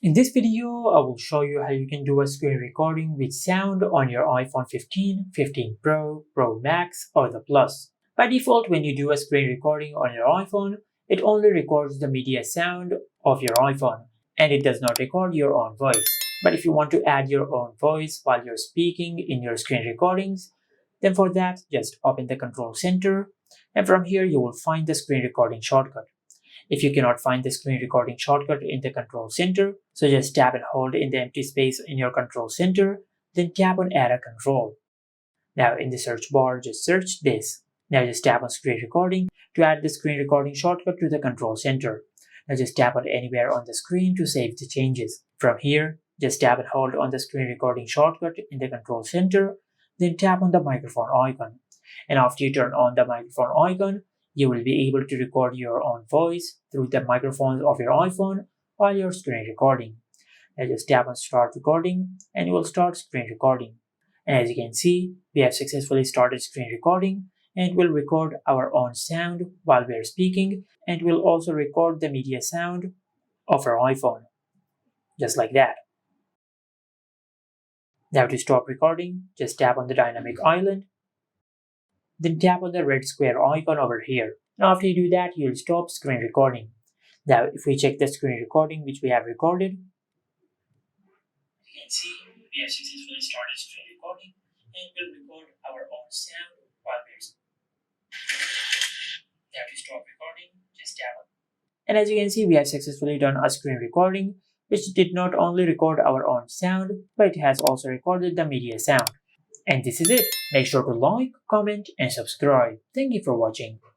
In this video, I will show you how you can do a screen recording with sound on your iPhone 15, 15 Pro, Pro Max, or the Plus. By default, when you do a screen recording on your iPhone, it only records the media sound of your iPhone, and it does not record your own voice. But if you want to add your own voice while you're speaking in your screen recordings, then for that, just open the Control Center, and from here you will find the screen recording shortcut. If you cannot find the screen recording shortcut in the control center, so just tap and hold in the empty space in your control center, then tap on add a control. Now in the search bar, just search this. Now just tap on screen recording to add the screen recording shortcut to the control center. Now just tap on anywhere on the screen to save the changes. From here, just tap and hold on the screen recording shortcut in the control center, then tap on the microphone icon. And after you turn on the microphone icon, you will be able to record your own voice through the microphones of your iPhone while you're screen recording. Now just tap on start recording and you will start screen recording. And as you can see, we have successfully started screen recording and will record our own sound while we are speaking, and will also record the media sound of our iPhone, just like that. Now to stop recording, just tap on the dynamic island, then tap on the red square icon over here. And after you do that, you'll stop screen recording. Now if we check the screen recording which we have recorded, you can see we have successfully started screen recording and will record our own sound while we're speaking. Now to stop recording, just tap on. And as you can see, we have successfully done a screen recording which did not only record our own sound, but it has also recorded the media sound. And this is it. Make sure to like, comment, and subscribe. Thank you for watching.